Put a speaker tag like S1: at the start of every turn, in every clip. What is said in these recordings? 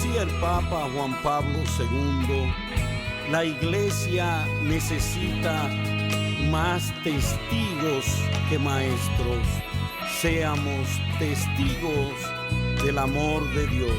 S1: decía el Papa Juan Pablo II, la Iglesia necesita más testigos que maestros. Seamos testigos del amor de Dios.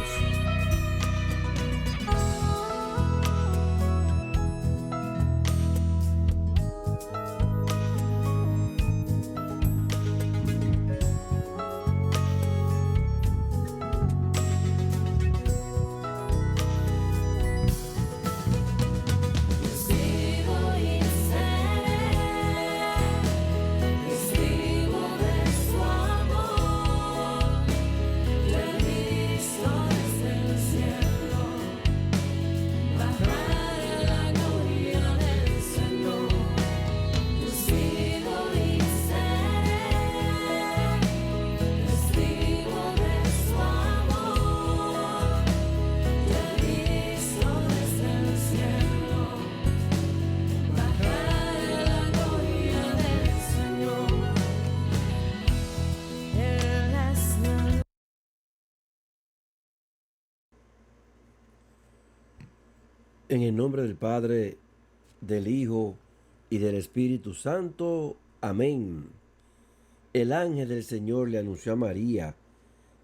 S2: En el nombre del Padre, del Hijo y del Espíritu Santo. Amén. El ángel del Señor le anunció a María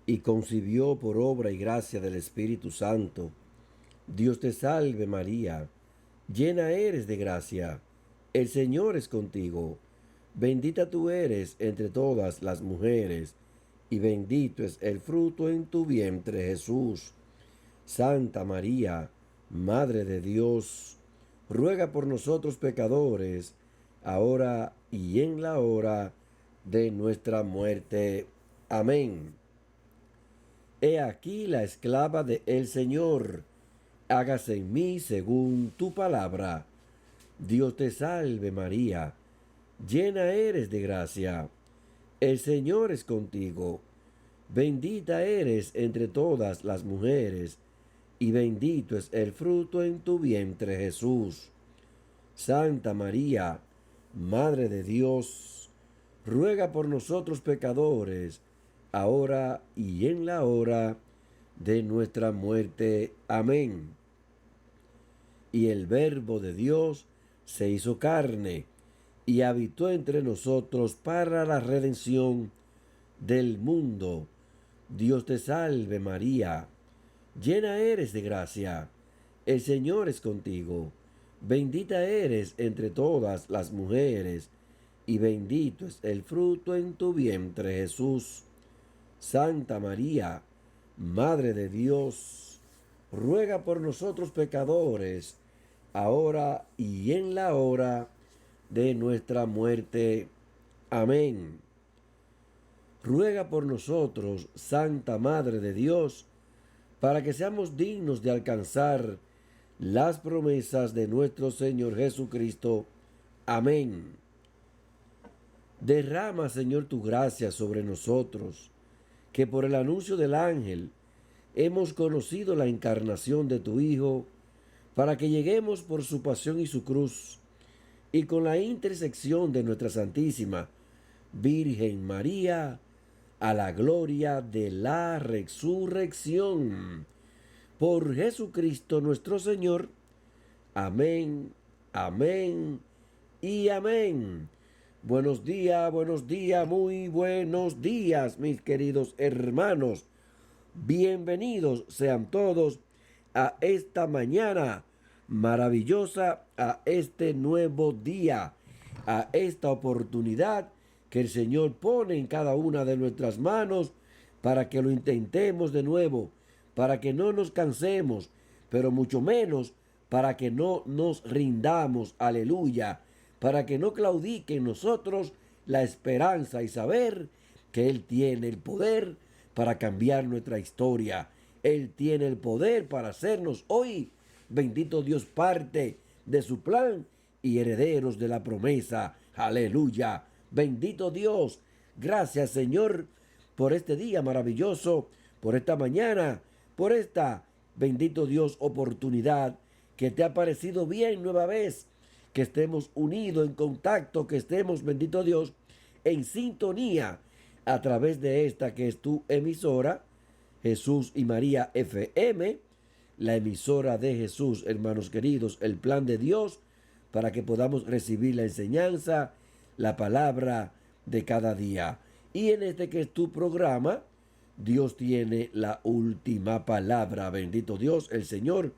S2: y concibió por obra y gracia del Espíritu Santo. Dios te salve María, llena eres de gracia, el Señor es contigo. Bendita tú eres entre todas las mujeres, y bendito es el fruto en tu vientre, Jesús. Santa María, Madre de Dios, ruega por nosotros pecadores, ahora y en la hora de nuestra muerte. Amén. He aquí la esclava del Señor, hágase en mí según tu palabra. Dios te salve María, llena eres de gracia, el Señor es contigo. Bendita eres entre todas las mujeres, y bendito es el fruto en tu vientre, Jesús. Santa María, Madre de Dios, ruega por nosotros pecadores, ahora y en la hora de nuestra muerte. Amén. Y el Verbo de Dios se hizo carne y habitó entre nosotros para la redención del mundo. Dios te salve María, llena eres de gracia, el Señor es contigo. Bendita eres entre todas las mujeres, y bendito es el fruto en tu vientre, Jesús. Santa María, Madre de Dios, ruega por nosotros pecadores, ahora y en la hora de nuestra muerte. Amén. Ruega por nosotros, Santa Madre de Dios, para que seamos dignos de alcanzar las promesas de nuestro Señor Jesucristo. Amén. Derrama, Señor, tu gracia sobre nosotros, que por el anuncio del ángel hemos conocido la encarnación de tu Hijo, para que lleguemos por su pasión y su cruz, y con la intersección de nuestra Santísima Virgen María, a la gloria de la resurrección. Por Jesucristo nuestro Señor. Amén, amén y amén. Buenos días, muy buenos días, mis queridos hermanos. Bienvenidos sean todos a esta mañana maravillosa, a este nuevo día, a esta oportunidad que el Señor pone en cada una de nuestras manos para que lo intentemos de nuevo, para que no nos cansemos, pero mucho menos para que no nos rindamos, aleluya, para que no claudique en nosotros la esperanza y saber que Él tiene el poder para cambiar nuestra historia. Él tiene el poder para hacernos hoy, bendito Dios, parte de su plan y herederos de la promesa. Aleluya. Bendito Dios. Gracias, Señor, por este día maravilloso, por esta mañana, por esta, bendito Dios, oportunidad que te ha parecido bien nueva vez, que estemos unidos en contacto, que estemos, bendito Dios, en sintonía a través de esta que es tu emisora, Jesús y María FM, la emisora de Jesús, hermanos queridos, el plan de Dios para que podamos recibir la enseñanza, la palabra de cada día. Y en este que es tu programa, Dios tiene la última palabra. Bendito Dios, el Señor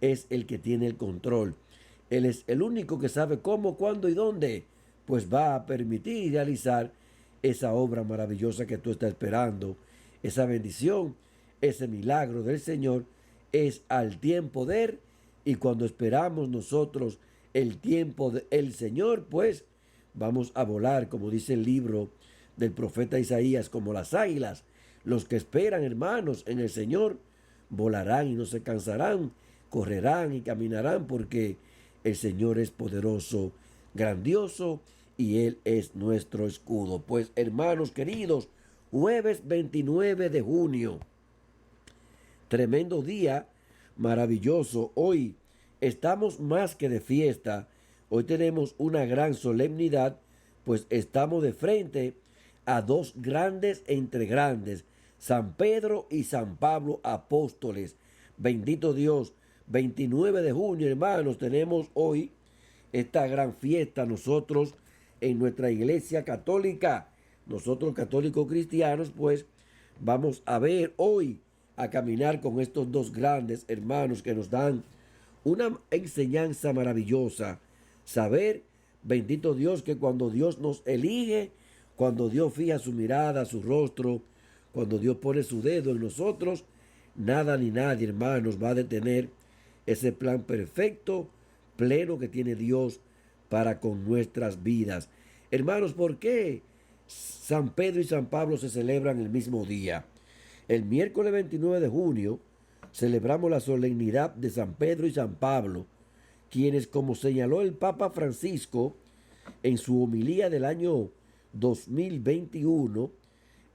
S2: es el que tiene el control. Él es el único que sabe cómo, cuándo y dónde, pues va a permitir y realizar esa obra maravillosa que tú estás esperando. Esa bendición, ese milagro del Señor es al tiempo de Él, y cuando esperamos nosotros el tiempo del Señor, pues vamos a volar, como dice el libro del profeta Isaías, como las águilas. Los que esperan, hermanos, en el Señor, volarán y no se cansarán, correrán y caminarán, porque el Señor es poderoso, grandioso, y Él es nuestro escudo. Pues, hermanos queridos, jueves 29 de junio, tremendo día, maravilloso. Hoy estamos más que de fiesta. Hoy tenemos una gran solemnidad, pues estamos de frente a dos grandes entre grandes, San Pedro y San Pablo apóstoles. Bendito Dios, 29 de junio, hermanos, tenemos hoy esta gran fiesta nosotros en nuestra iglesia católica. Nosotros católicos cristianos, pues vamos a ver hoy, a caminar con estos dos grandes hermanos que nos dan una enseñanza maravillosa. Saber, bendito Dios, que cuando Dios nos elige, cuando Dios fija su mirada, su rostro, cuando Dios pone su dedo en nosotros, nada ni nadie, hermanos, va a detener ese plan perfecto, pleno que tiene Dios para con nuestras vidas. Hermanos, ¿por qué San Pedro y San Pablo se celebran el mismo día? El miércoles 29 de junio celebramos la solemnidad de San Pedro y San Pablo, quienes, como señaló el Papa Francisco en su homilía del año 2021,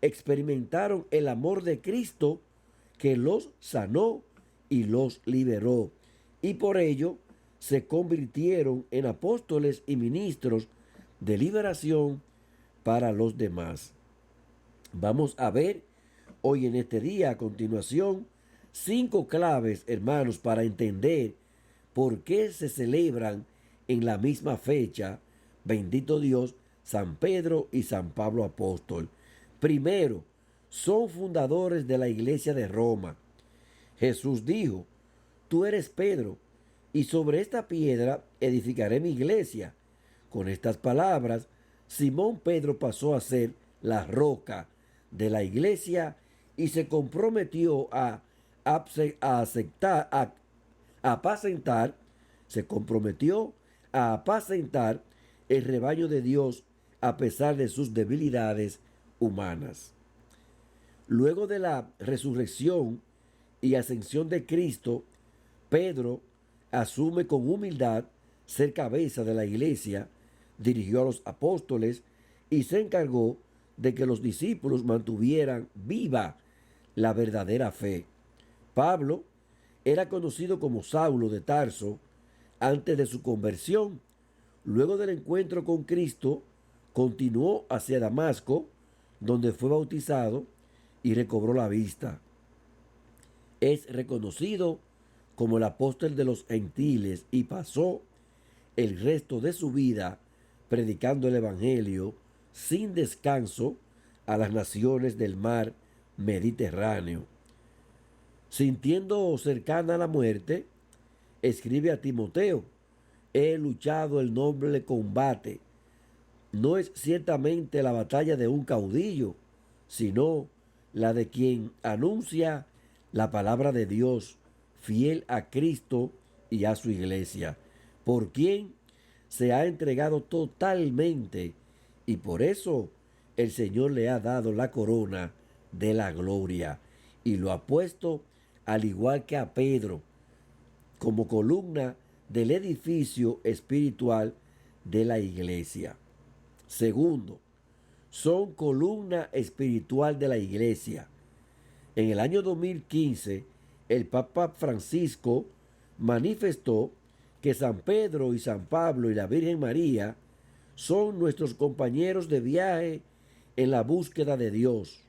S2: experimentaron el amor de Cristo que los sanó y los liberó, y por ello se convirtieron en apóstoles y ministros de liberación para los demás. Vamos a ver hoy en este día, a continuación, 5 claves, hermanos, para entender por qué se celebran en la misma fecha, bendito Dios, San Pedro y San Pablo apóstol. Primero, son fundadores de la iglesia de Roma. Jesús dijo: tú eres Pedro, y sobre esta piedra edificaré mi iglesia. Con estas palabras, Simón Pedro pasó a ser la roca de la iglesia y se comprometió a apacentar el rebaño de Dios a pesar de sus debilidades humanas. Luego de la resurrección y ascensión de Cristo, Pedro asume con humildad ser cabeza de la iglesia, dirigió a los apóstoles y se encargó de que los discípulos mantuvieran viva la verdadera fe. Pablo era conocido como Saulo de Tarso antes de su conversión. Luego del encuentro con Cristo, continuó hacia Damasco, donde fue bautizado y recobró la vista. Es reconocido como el apóstol de los gentiles y pasó el resto de su vida predicando el evangelio sin descanso a las naciones del mar Mediterráneo. Sintiendo cercana la muerte, escribe a Timoteo: he luchado el noble combate. No es ciertamente la batalla de un caudillo, sino la de quien anuncia la palabra de Dios, fiel a Cristo y a su iglesia, por quien se ha entregado totalmente, y por eso el Señor le ha dado la corona de la gloria y lo ha puesto, al igual que a Pedro, como columna del edificio espiritual de la iglesia. Segundo, son columna espiritual de la iglesia. En el año 2015, el Papa Francisco manifestó que San Pedro y San Pablo y la Virgen María son nuestros compañeros de viaje en la búsqueda de Dios.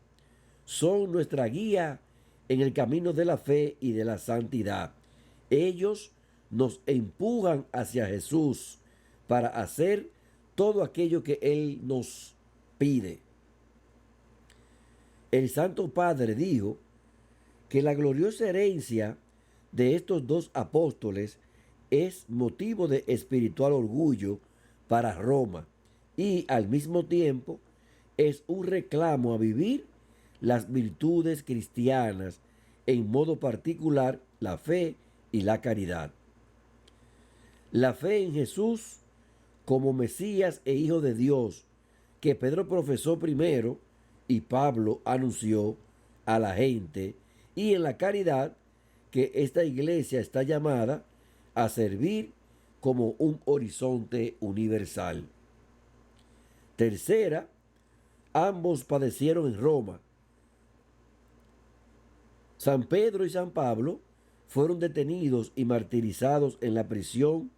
S2: Son nuestra guía en el camino de la fe y de la santidad. Ellos nos empujan hacia Jesús para hacer todo aquello que Él nos pide. El Santo Padre dijo que la gloriosa herencia de estos dos apóstoles es motivo de espiritual orgullo para Roma y al mismo tiempo es un reclamo a vivir las virtudes cristianas, en modo particular la fe y la caridad. La fe en Jesús como Mesías e Hijo de Dios, que Pedro profesó primero y Pablo anunció a la gente, y en la caridad que esta iglesia está llamada a servir como un horizonte universal. Tercera, ambos padecieron en Roma. San Pedro y San Pablo fueron detenidos y martirizados en la prisión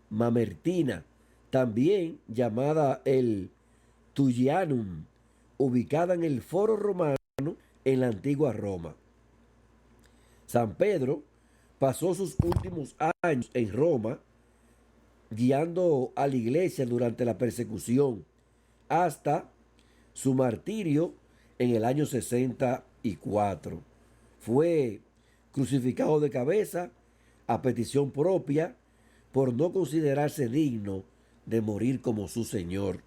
S2: mamertina, también llamada el Tullianum, ubicada en el Foro Romano en la antigua Roma. San Pedro pasó sus últimos años en Roma guiando a la iglesia durante la persecución hasta su martirio en el año 64. Fue crucificado de cabeza a petición propia por no considerarse digno de morir como su Señor.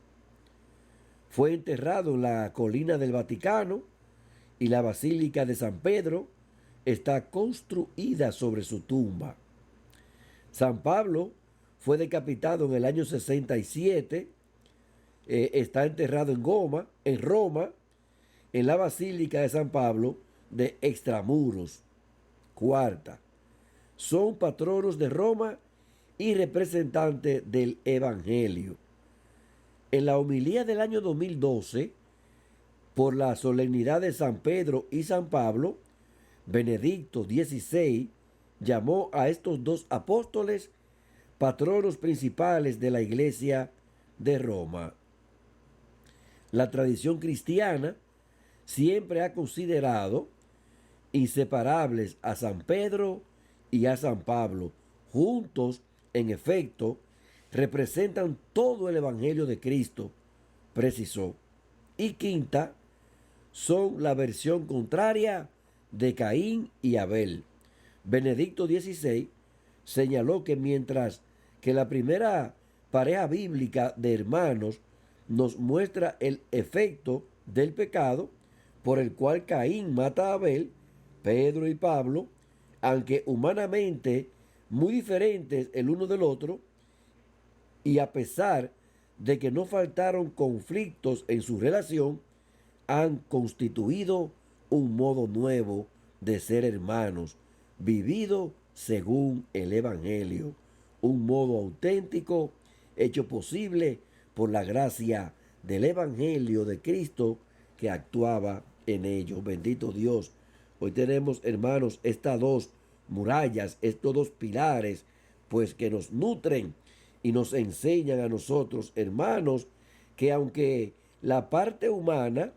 S2: Fue enterrado en la colina del Vaticano y la Basílica de San Pedro está construida sobre su tumba. San Pablo fue decapitado en el año 67, está enterrado en Roma, en la Basílica de San Pablo de Extramuros. Cuarta, son patronos de Roma y representantes del Evangelio. En la homilía del año 2012, por la solemnidad de San Pedro y San Pablo, Benedicto XVI llamó a estos dos apóstoles patronos principales de la Iglesia de Roma. La tradición cristiana siempre ha considerado inseparables a San Pedro y a San Pablo. Juntos, en efecto, representan todo el Evangelio de Cristo, precisó. Y quinta, son la versión contraria de Caín y Abel. Benedicto XVI señaló que mientras que la primera pareja bíblica de hermanos nos muestra el efecto del pecado por el cual Caín mata a Abel, Pedro y Pablo, aunque humanamente muy diferentes el uno del otro, y a pesar de que no faltaron conflictos en su relación, han constituido un modo nuevo de ser hermanos, vivido según el Evangelio, un modo auténtico hecho posible por la gracia del Evangelio de Cristo que actuaba en ellos. Bendito Dios. Hoy tenemos, hermanos, estas dos murallas, estos dos pilares, pues que nos nutren y nos enseñan a nosotros, hermanos, que aunque la parte humana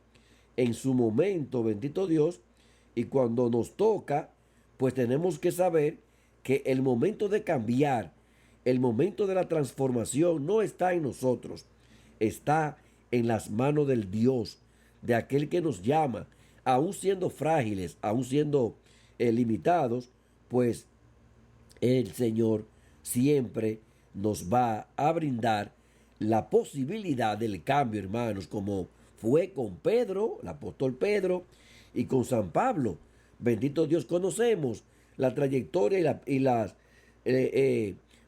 S2: en su momento, bendito Dios, y cuando nos toca, pues tenemos que saber que el momento de cambiar, el momento de la transformación no está en nosotros, está en las manos del Dios, de aquel que nos llama, aún siendo frágiles, aún siendo limitados, pues el Señor siempre nos va a brindar la posibilidad del cambio, hermanos, como fue con Pedro, el apóstol Pedro, y con San Pablo. Bendito Dios, conocemos la trayectoria y las,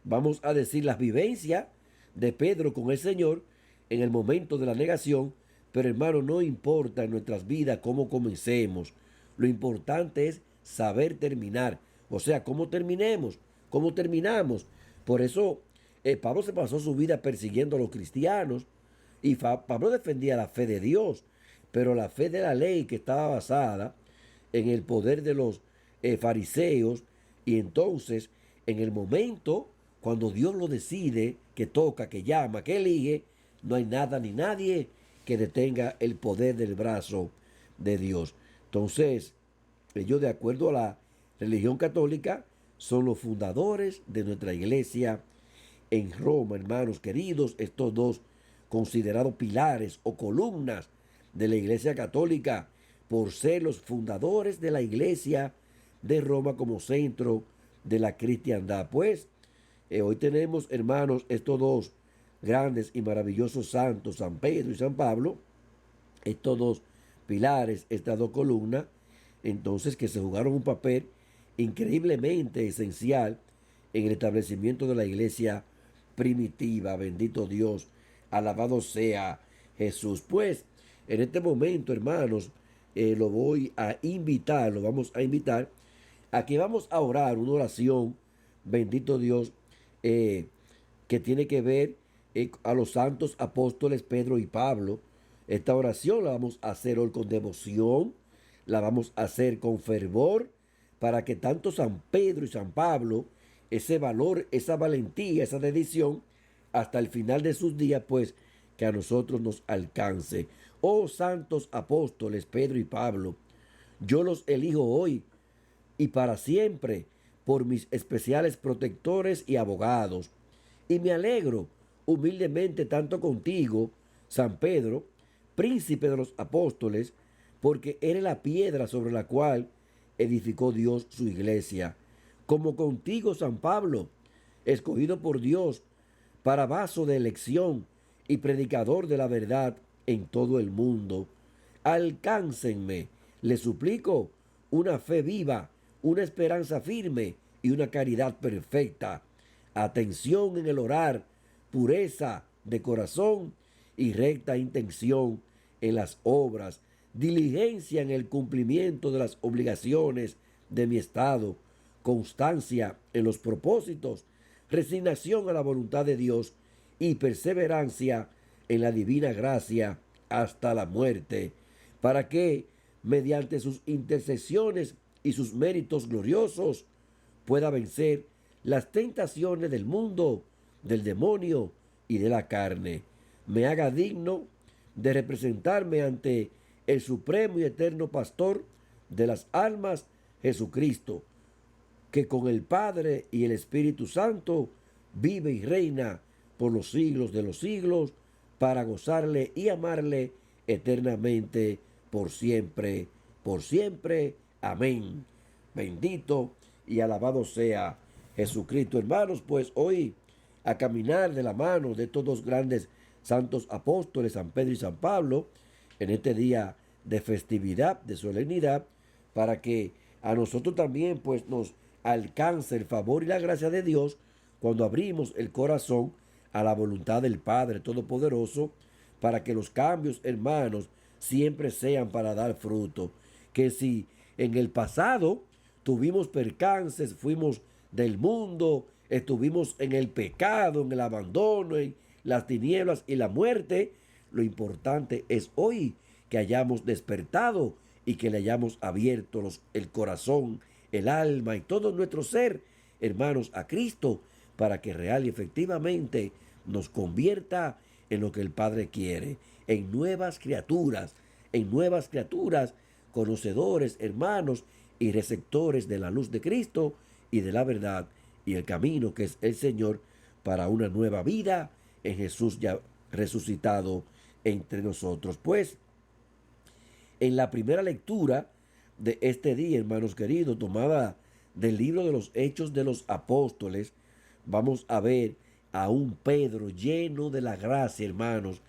S2: vamos a decir, las vivencias de Pedro con el Señor en el momento de la negación, pero hermano, no importa en nuestras vidas cómo comencemos, lo importante es saber terminar, o sea, cómo terminemos, cómo terminamos. Por eso Pablo se pasó su vida persiguiendo a los cristianos, y Pablo defendía la fe de Dios, pero la fe de la ley que estaba basada en el poder de los fariseos, y entonces en el momento cuando Dios lo decide, que toca, que llama, que elige, no hay nada ni nadie que detenga el poder del brazo de Dios. Entonces, ellos, de acuerdo a la religión católica, son los fundadores de nuestra iglesia en Roma, hermanos queridos. Estos dos considerados pilares o columnas de la iglesia católica por ser los fundadores de la iglesia de Roma como centro de la cristiandad. Pues hoy tenemos, hermanos, estos dos grandes y maravillosos santos, San Pedro y San Pablo, estos dos pilares, estas dos columnas, entonces que se jugaron un papel increíblemente esencial en el establecimiento de la iglesia primitiva. Bendito Dios, alabado sea Jesús. Pues en este momento, hermanos, lo vamos a invitar a que vamos a orar una oración, bendito Dios, que tiene que ver a los santos apóstoles Pedro y Pablo. Esta oración la vamos a hacer hoy con devoción, la vamos a hacer con fervor, para que tanto San Pedro y San Pablo, ese valor, esa valentía, esa dedicación, hasta el final de sus días, pues que a nosotros nos alcance. Oh santos apóstoles Pedro y Pablo, yo los elijo hoy y para siempre por mis especiales protectores y abogados. Y me alegro humildemente tanto contigo, San Pedro, príncipe de los apóstoles, porque eres la piedra sobre la cual edificó Dios su iglesia, como contigo, San Pablo, escogido por Dios para vaso de elección y predicador de la verdad en todo el mundo. Alcáncenme, les suplico, una fe viva, una esperanza firme y una caridad perfecta, atención en el orar, pureza de corazón y recta intención en las obras, diligencia en el cumplimiento de las obligaciones de mi estado, constancia en los propósitos, resignación a la voluntad de Dios y perseverancia en la divina gracia hasta la muerte, para que, mediante sus intercesiones y sus méritos gloriosos, pueda vencer las tentaciones del mundo, del demonio y de la carne. Me haga digno de representarme ante el supremo y eterno pastor de las almas, Jesucristo, que con el Padre y el Espíritu Santo vive y reina por los siglos de los siglos, para gozarle y amarle eternamente, por siempre, por siempre. Amén. Bendito y alabado sea Jesucristo. Hermanos, pues hoy, a caminar de la mano de estos dos grandes santos apóstoles, San Pedro y San Pablo, en este día de festividad, de solemnidad, para que a nosotros también pues nos alcance el favor y la gracia de Dios cuando abrimos el corazón a la voluntad del Padre Todopoderoso, para que los cambios, hermanos, siempre sean para dar fruto. Que si en el pasado tuvimos percances, fuimos del mundo, estuvimos en el pecado, en el abandono, en las tinieblas y la muerte, lo importante es hoy que hayamos despertado y que le hayamos abierto el corazón, el alma y todo nuestro ser, hermanos, a Cristo, para que real y efectivamente nos convierta en lo que el Padre quiere, en nuevas criaturas, conocedores, hermanos, y receptores de la luz de Cristo y de la verdad y el camino que es el Señor, para una nueva vida en Jesús ya resucitado entre nosotros. Pues en la primera lectura de este día, hermanos queridos, tomada del libro de los Hechos de los Apóstoles, vamos a ver a un Pedro lleno de la gracia, hermanos,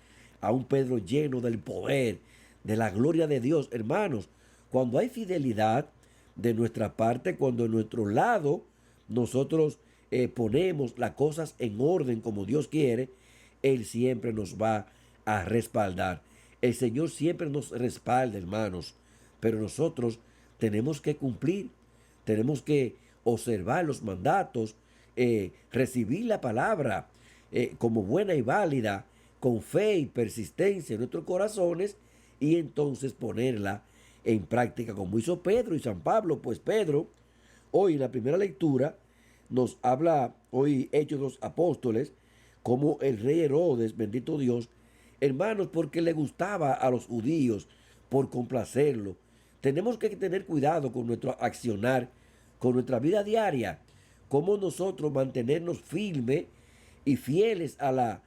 S2: a un Pedro lleno del poder, de la gloria de Dios, hermanos. Cuando hay fidelidad de nuestra parte, cuando en nuestro lado nosotros ponemos las cosas en orden como Dios quiere, Él siempre nos va a respaldar. El Señor siempre nos respalda, hermanos, pero nosotros tenemos que cumplir, tenemos que observar los mandatos, recibir la palabra como buena y válida, con fe y persistencia en nuestros corazones, y entonces ponerla en práctica como hizo Pedro y San Pablo. Pues Pedro, hoy en la primera lectura, nos habla hoy Hechos de los Apóstoles, como el rey Herodes, bendito Dios, hermanos, porque le gustaba a los judíos, por complacerlo. Tenemos que tener cuidado con nuestro accionar, con nuestra vida diaria, cómo nosotros mantenernos firmes y fieles a la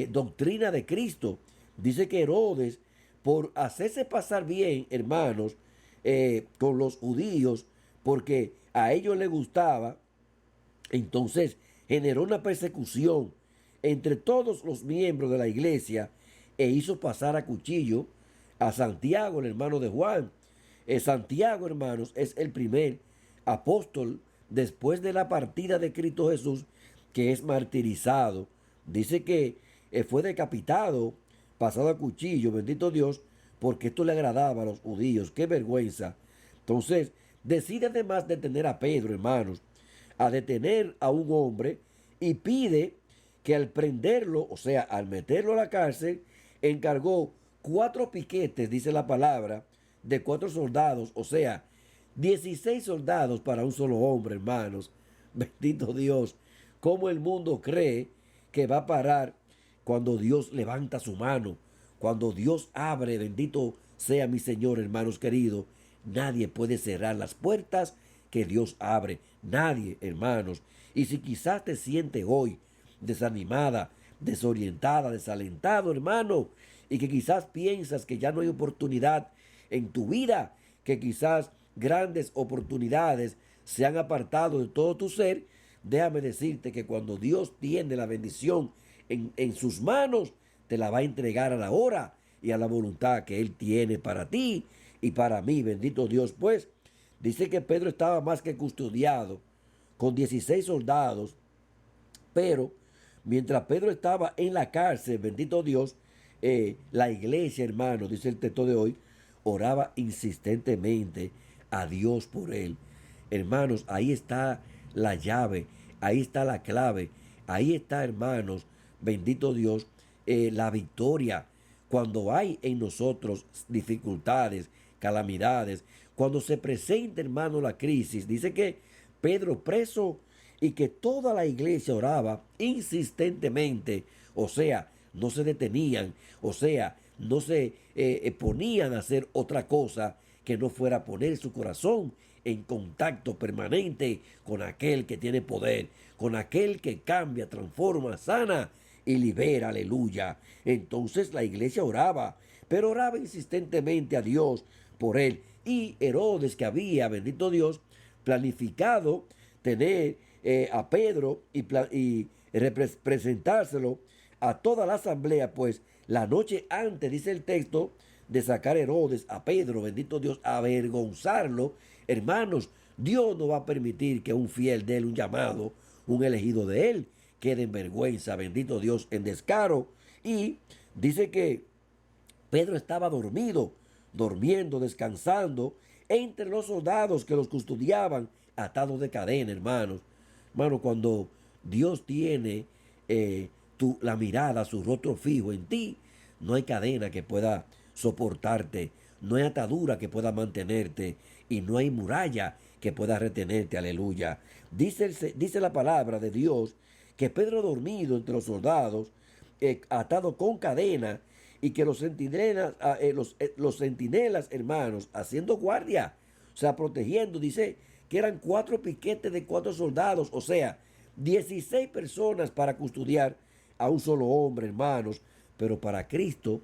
S2: doctrina de Cristo. Dice que Herodes, por hacerse pasar bien, hermanos, con los judíos, porque a ellos les gustaba, entonces generó una persecución entre todos los miembros de la iglesia e hizo pasar a cuchillo a Santiago, el hermano de Juan. Santiago, hermanos, es el primer apóstol después de la partida de Cristo Jesús que es martirizado. Dice que fue decapitado, pasado a cuchillo, bendito Dios, porque esto le agradaba a los judíos. ¡Qué vergüenza! Entonces, decide además detener a Pedro, hermanos, a detener a un hombre y pide que al prenderlo, o sea, al meterlo a la cárcel, encargó 4 piquetes, dice la palabra, de 4 soldados, o sea, 16 soldados para un solo hombre, hermanos. Bendito Dios, cómo el mundo cree que va a parar cuando Dios levanta su mano, cuando Dios abre, bendito sea mi Señor, hermanos queridos. Nadie puede cerrar las puertas que Dios abre. Nadie, hermanos. Y si quizás te sientes hoy desanimada, desorientada, desalentado, hermano, y que quizás piensas que ya no hay oportunidad en tu vida, que quizás grandes oportunidades se han apartado de todo tu ser, déjame decirte que cuando Dios tiene la bendición en sus manos, te la va a entregar a la hora y a la voluntad que Él tiene para ti y para mí, bendito Dios. Pues dice que Pedro estaba más que custodiado con 16 soldados, pero mientras Pedro estaba en la cárcel, bendito Dios, la iglesia, hermano, dice el texto de hoy, oraba insistentemente a Dios por él. Hermanos, ahí está la llave, ahí está la clave, ahí está, hermanos, bendito Dios, la victoria. Cuando hay en nosotros dificultades, calamidades, cuando se presenta, hermano, la crisis, dice que Pedro preso y que toda la iglesia oraba insistentemente, o sea, no se detenían, o sea, no se ponían a hacer otra cosa que no fuera poner su corazón en contacto permanente con aquel que tiene poder, con aquel que cambia, transforma, sana y libera, aleluya. Entonces la iglesia oraba, pero oraba insistentemente a Dios por él. Y Herodes, que había, bendito Dios, planificado tener a Pedro y presentárselo a toda la asamblea, pues la noche antes, dice el texto, de sacar Herodes a Pedro, bendito Dios, avergonzarlo. Hermanos, Dios no va a permitir que un fiel de él, un llamado, un elegido de él, quede en vergüenza, bendito Dios, en descaro. Y dice que Pedro estaba dormido, durmiendo, descansando, entre los soldados que los custodiaban, atados de cadena, hermanos. Hermano, cuando Dios tiene la mirada, su rostro fijo en ti, no hay cadena que pueda soportarte, no hay atadura que pueda mantenerte y no hay muralla que pueda retenerte, aleluya. Dice la palabra de Dios que Pedro dormido entre los soldados, atado con cadena, y que los centinelas, hermanos, haciendo guardia, o sea, protegiendo, dice que eran 4 piquetes de 4 soldados, o sea, 16 personas para custodiar a un solo hombre, hermanos. Pero para Cristo,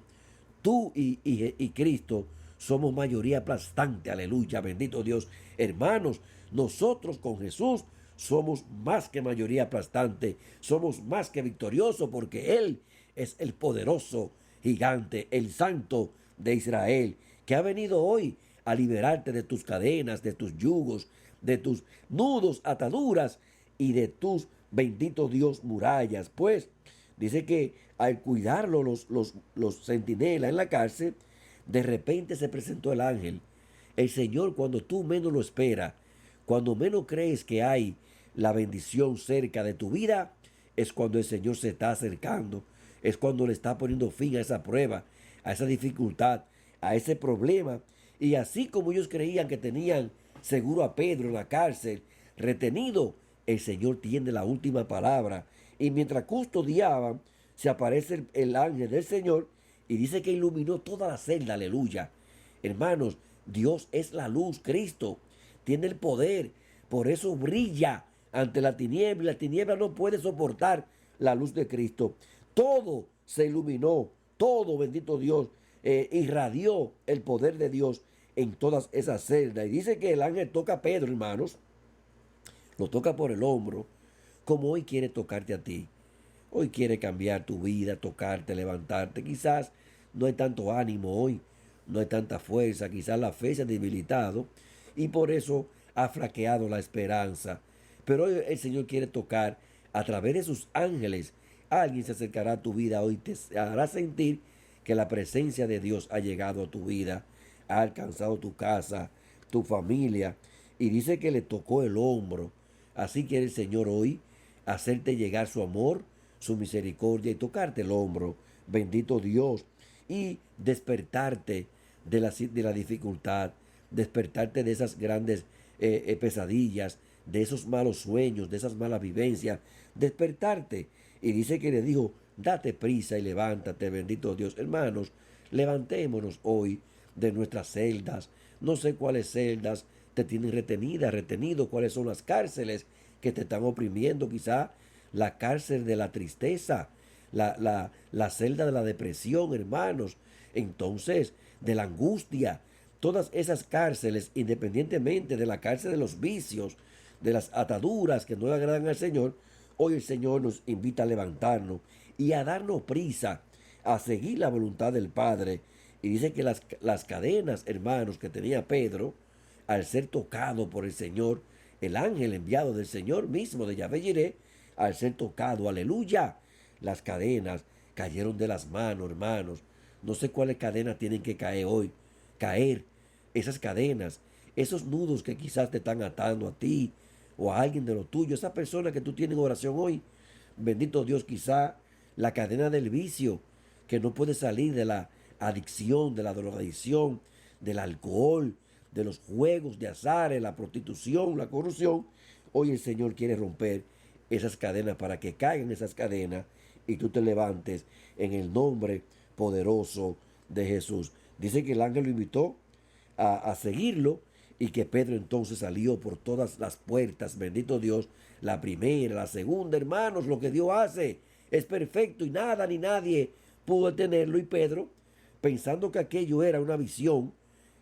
S2: tú y Cristo somos mayoría aplastante, aleluya, bendito Dios. Hermanos, nosotros con Jesús somos más que mayoría aplastante, somos más que victoriosos, porque Él es el poderoso gigante, el santo de Israel, que ha venido hoy a liberarte de tus cadenas, de tus yugos, de tus nudos, ataduras y de tus, bendito Dios, murallas. Pues dice que al cuidarlo los centinelas en la cárcel, de repente se presentó el ángel. El Señor, cuando tú menos lo esperas, cuando menos crees que hay la bendición cerca de tu vida, es cuando el Señor se está acercando, es cuando le está poniendo fin a esa prueba, a esa dificultad, a ese problema. Y así como ellos creían que tenían seguro a Pedro en la cárcel, retenido, el Señor tiene la última palabra. Y mientras custodiaban, se aparece el ángel del Señor y dice que iluminó toda la celda, aleluya. Hermanos, Dios es la luz, Cristo tiene el poder, por eso brilla ante la tiniebla no puede soportar la luz de Cristo. Todo se iluminó, todo, bendito Dios, irradió el poder de Dios en todas esas celdas. Y dice que el ángel toca a Pedro, hermanos, lo toca por el hombro, como hoy quiere tocarte a ti. Hoy quiere cambiar tu vida, tocarte, levantarte. Quizás no hay tanto ánimo hoy, no hay tanta fuerza, quizás la fe se ha debilitado y por eso ha flaqueado la esperanza. Pero hoy el Señor quiere tocar a través de sus ángeles. Alguien se acercará a tu vida hoy, te hará sentir que la presencia de Dios ha llegado a tu vida, ha alcanzado tu casa, tu familia, y dice que le tocó el hombro. Así quiere el Señor hoy hacerte llegar su amor, su misericordia y tocarte el hombro, bendito Dios, y despertarte de la dificultad, despertarte de esas grandes pesadillas, de esos malos sueños, de esas malas vivencias, despertarte. Y dice que le dijo, date prisa y levántate, bendito Dios. Hermanos, levantémonos hoy de nuestras celdas. No sé cuáles celdas te tienen retenido, cuáles son las cárceles que te están oprimiendo, quizá la cárcel de la tristeza, la celda de la depresión, hermanos, entonces de la angustia, todas esas cárceles, independientemente de la cárcel de los vicios, de las ataduras que no le agradan al Señor, hoy el Señor nos invita a levantarnos y a darnos prisa, a seguir la voluntad del Padre. Y dice que las cadenas, hermanos, que tenía Pedro, al ser tocado por el Señor, el ángel enviado del Señor mismo, de Yahvé Jireh, al ser tocado, aleluya, las cadenas cayeron de las manos, hermanos. No sé cuáles cadenas tienen que caer esas cadenas, esos nudos que quizás te están atando a ti o a alguien de lo tuyo, esa persona que tú tienes en oración hoy. Bendito Dios, quizá la cadena del vicio, que no puede salir de la adicción, de la drogadicción, del alcohol, de los juegos de azar, la prostitución, la corrupción. Hoy el Señor quiere romper esas cadenas para que caigan esas cadenas y tú te levantes en el nombre poderoso de Jesús. Dice que el ángel lo invitó a seguirlo y que Pedro entonces salió por todas las puertas, bendito Dios, la primera, la segunda, hermanos, lo que Dios hace es perfecto y nada ni nadie pudo detenerlo. Y Pedro, pensando que aquello era una visión,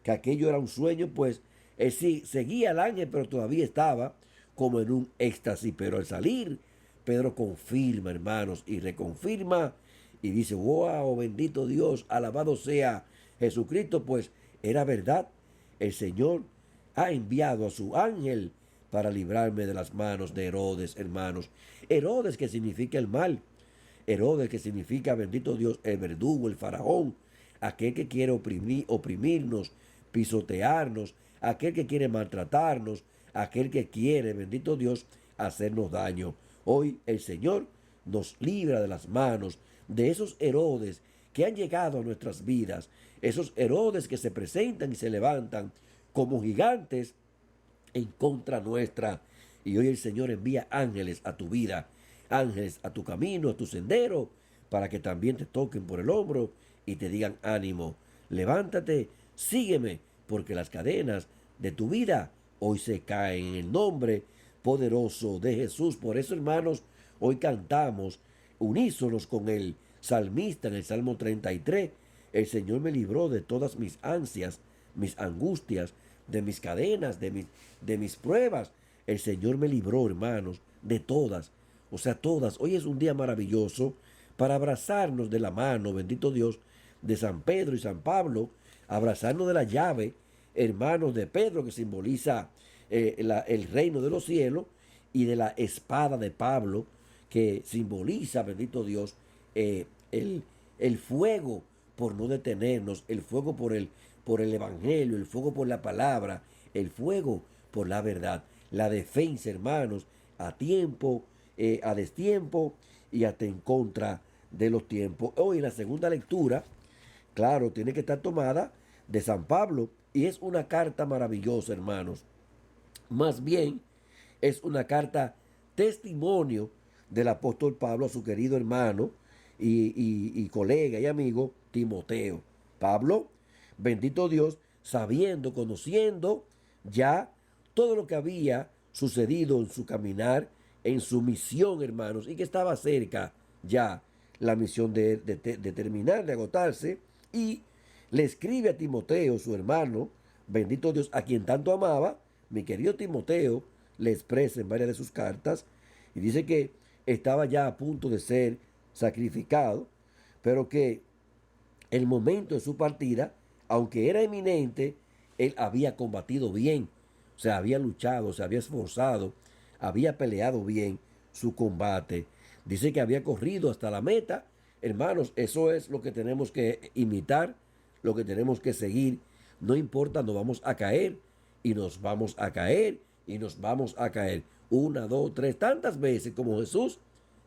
S2: que aquello era un sueño, pues él sí seguía al ángel, pero todavía estaba como en un éxtasis. Pero al salir, Pedro confirma, hermanos, y reconfirma y dice, wow, bendito Dios, alabado sea Jesucristo, pues era verdad, el Señor ha enviado a su ángel para librarme de las manos de Herodes, hermanos. Herodes, que significa el mal. Herodes, que significa, bendito Dios, el verdugo, el faraón, aquel que quiere oprimirnos, pisotearnos, aquel que quiere maltratarnos, aquel que quiere, bendito Dios, hacernos daño. Hoy el Señor nos libra de las manos de esos Herodes que han llegado a nuestras vidas, esos Herodes que se presentan y se levantan como gigantes en contra nuestra. Y hoy el Señor envía ángeles a tu vida, ángeles a tu camino, a tu sendero, para que también te toquen por el hombro y te digan, ánimo, levántate, sígueme, porque las cadenas de tu vida hoy se caen en el nombre poderoso de Jesús. Por eso, hermanos, hoy cantamos unísonos con el salmista en el Salmo 33. El Señor me libró de todas mis ansias, mis angustias, de mis cadenas, de mis pruebas. El Señor me libró, hermanos, de todas. O sea, todas. Hoy es un día maravilloso para abrazarnos de la mano, bendito Dios, de San Pedro y San Pablo, abrazarnos de la llave, hermanos, de Pedro, que simboliza el reino de los cielos, y de la espada de Pablo, que simboliza, bendito Dios, el fuego por no detenernos, el fuego por el evangelio, el fuego por la palabra, el fuego por la verdad, la defensa, hermanos, a tiempo, a destiempo y hasta en contra de los tiempos. Hoy la segunda lectura, claro, tiene que estar tomada de San Pablo y es una carta maravillosa, hermanos. Más bien, es una carta testimonio del apóstol Pablo a su querido hermano y colega y amigo Timoteo. Pablo, bendito Dios, sabiendo, conociendo ya todo lo que había sucedido en su caminar, en su misión, hermanos, y que estaba cerca ya la misión de terminar, de agotarse, y le escribe a Timoteo, su hermano, bendito Dios, a quien tanto amaba. Mi querido Timoteo le expresa en varias de sus cartas y dice que estaba ya a punto de ser sacrificado, pero que el momento de su partida, aunque era eminente, él había combatido bien, o sea, había luchado, se había esforzado, había peleado bien su combate. Dice que había corrido hasta la meta. Hermanos, eso es lo que tenemos que imitar, lo que tenemos que seguir. No importa, nos vamos a caer y nos vamos a caer y nos vamos a caer. Una, dos, tres, tantas veces como Jesús.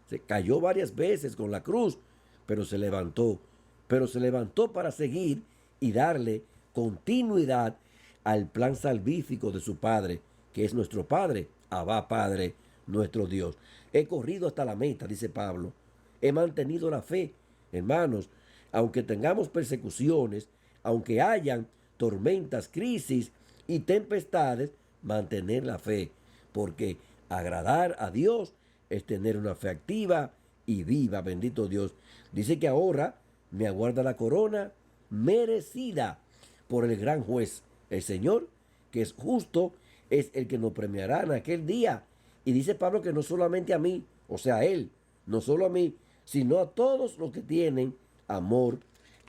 S2: Se cayó varias veces con la cruz, pero se levantó. Pero se levantó para seguir y darle continuidad al plan salvífico de su Padre, que es nuestro Padre, Abba Padre, nuestro Dios. He corrido hasta la meta, dice Pablo. He mantenido la fe. Hermanos, aunque tengamos persecuciones, aunque hayan tormentas, crisis y tempestades, mantener la fe, porque agradar a Dios es tener una fe activa y viva, bendito Dios. Dice que ahora me aguarda la corona merecida por el gran juez, el Señor, que es justo, es el que nos premiará en aquel día. Y dice Pablo que no solamente a mí, o sea, a él, no solo a mí, sino a todos los que tienen amor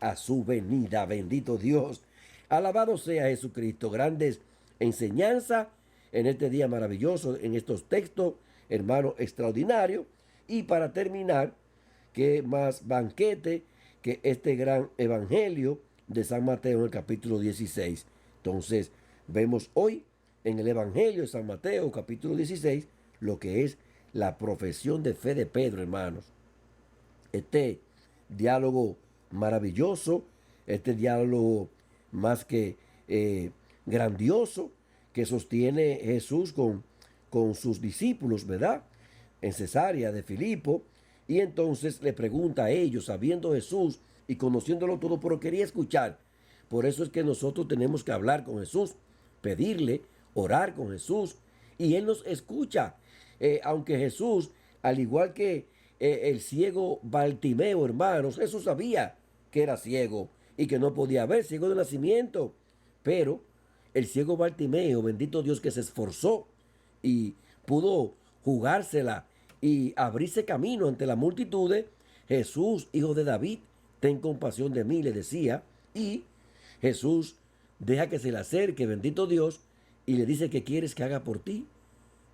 S2: a su venida. Bendito Dios. Alabado sea Jesucristo. Grandes enseñanzas en este día maravilloso, en estos textos, hermano, extraordinario. Y para terminar, qué más banquete que este gran evangelio de San Mateo en el capítulo 16. Entonces, vemos hoy en el evangelio de San Mateo, capítulo 16, lo que es la profesión de fe de Pedro, hermanos. Este diálogo maravilloso, este diálogo más que grandioso que sostiene Jesús con sus discípulos, ¿verdad? En Cesarea de Filipo. Y entonces le pregunta a ellos, sabiendo Jesús y conociéndolo todo, pero quería escuchar. Por eso es que nosotros tenemos que hablar con Jesús, pedirle, orar con Jesús, y Él nos escucha. Aunque Jesús, al igual que el ciego Bartimeo, hermanos, Jesús sabía que era ciego y que no podía ver, ciego de nacimiento. Pero el ciego Bartimeo, bendito Dios, que se esforzó y pudo jugársela y abrirse camino ante la multitud. Jesús, hijo de David, ten compasión de mí, le decía. Y Jesús deja que se le acerque, bendito Dios, y le dice: ¿qué quieres que haga por ti?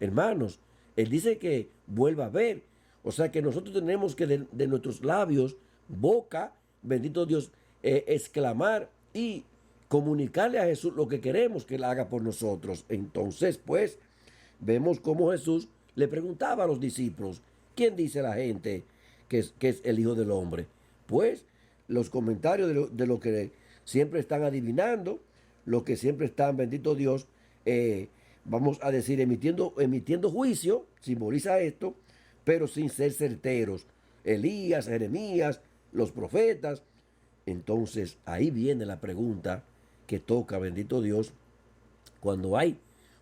S2: Hermanos, Él dice que vuelva a ver. O sea que nosotros tenemos que de nuestros labios, boca, bendito Dios, exclamar y comunicarle a Jesús lo que queremos que Él haga por nosotros. Entonces, pues, vemos cómo Jesús le preguntaba a los discípulos: ¿quién dice la gente que es el Hijo del Hombre? Pues los comentarios de lo que siempre están adivinando, lo que siempre están, bendito Dios, vamos a decir, emitiendo juicio, simboliza esto, pero sin ser certeros. Elías, Jeremías, los profetas. Entonces ahí viene la pregunta que toca, bendito Dios, cuando hay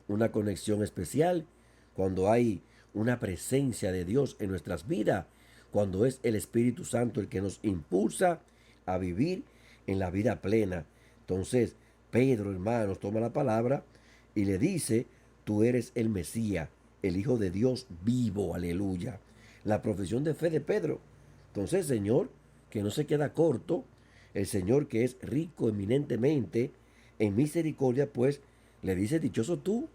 S2: una conexión especial, cuando hay una presencia de Dios en nuestras vidas, cuando es el Espíritu Santo el que nos impulsa a vivir en la vida plena. Entonces Pedro, hermanos, toma la palabra y le dice: tú eres el Mesías, el Hijo de Dios vivo, aleluya. La profesión de fe de Pedro. Entonces el Señor, que no se queda corto, el Señor que es rico eminentemente en misericordia, pues le dice: dichoso tú,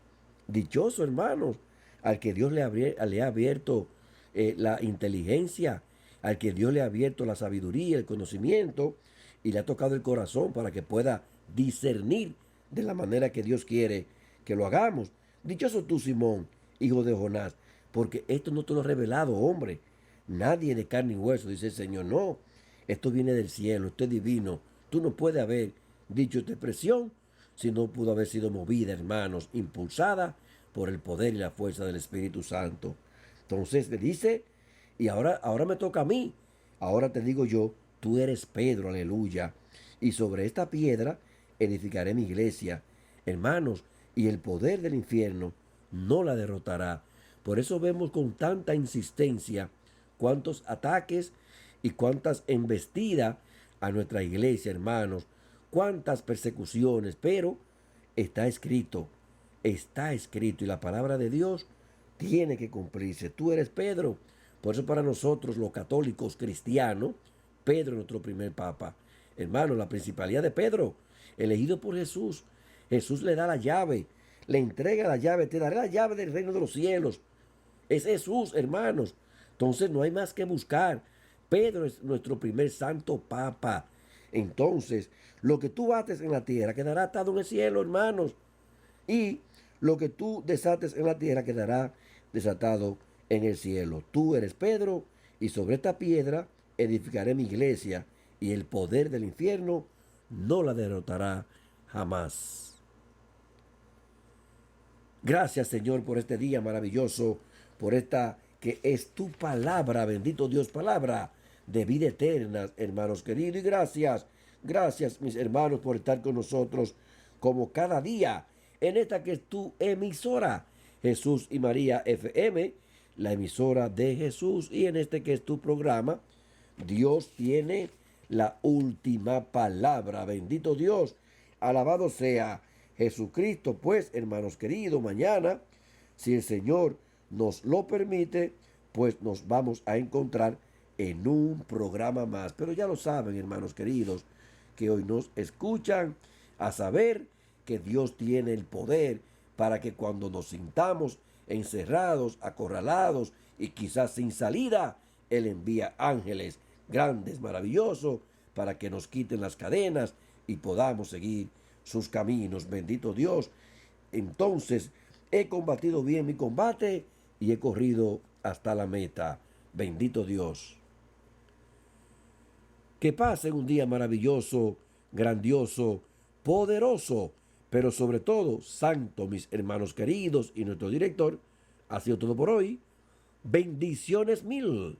S2: dichoso, hermanos, al que Dios le ha abierto la inteligencia, al que Dios le ha abierto la sabiduría, el conocimiento, y le ha tocado el corazón para que pueda discernir de la manera que Dios quiere que lo hagamos. Dichoso tú, Simón, hijo de Jonás, porque esto no te lo ha revelado, hombre, nadie de carne y hueso, dice el Señor. No, esto viene del cielo, esto es divino. Tú no puedes haber dicho esta expresión si no pudo haber sido movida, hermanos, impulsada por el poder y la fuerza del Espíritu Santo. Entonces le dice: y ahora me toca a mí. Ahora te digo yo: tú eres Pedro, aleluya. Y sobre esta piedra edificaré mi iglesia. Hermanos, y el poder del infierno no la derrotará. Por eso vemos con tanta insistencia cuántos ataques y cuántas embestidas a nuestra iglesia, hermanos, cuántas persecuciones, pero está escrito, y la palabra de Dios tiene que cumplirse. Tú eres Pedro. Por eso para nosotros los católicos cristianos, Pedro es nuestro primer papa. Hermano, la principalidad de Pedro, elegido por Jesús. Jesús le da la llave, le entrega la llave, te daré la llave del reino de los cielos. Es Jesús, hermanos. Entonces no hay más que buscar. Pedro es nuestro primer santo papa. Entonces, lo que tú ates en la tierra quedará atado en el cielo, hermanos. Y lo que tú desates en la tierra quedará desatado en el cielo. Tú eres Pedro, y sobre esta piedra edificaré mi iglesia, y el poder del infierno no la derrotará jamás. Gracias, Señor, por este día maravilloso, por esta que es tu palabra, bendito Dios, palabra de vida eterna, hermanos queridos. Y gracias, mis hermanos, por estar con nosotros como cada día en esta que es tu emisora, Jesús y María FM, la emisora de Jesús, y en este que es tu programa, Dios tiene la última palabra. Bendito Dios, alabado sea Jesucristo. Pues, hermanos queridos, mañana, si el Señor nos lo permite, pues nos vamos a encontrar en un programa más. Pero ya lo saben, hermanos queridos, que hoy nos escuchan, a saber que Dios tiene el poder para que cuando nos sintamos encerrados, acorralados y quizás sin salida, Él envía ángeles grandes, maravillosos, para que nos quiten las cadenas y podamos seguir sus caminos. Bendito Dios. Entonces, he combatido bien mi combate y he corrido hasta la meta. Bendito Dios. Que pasen un día maravilloso, grandioso, poderoso, pero sobre todo santo, mis hermanos queridos, y nuestro director. Ha sido todo por hoy. Bendiciones mil.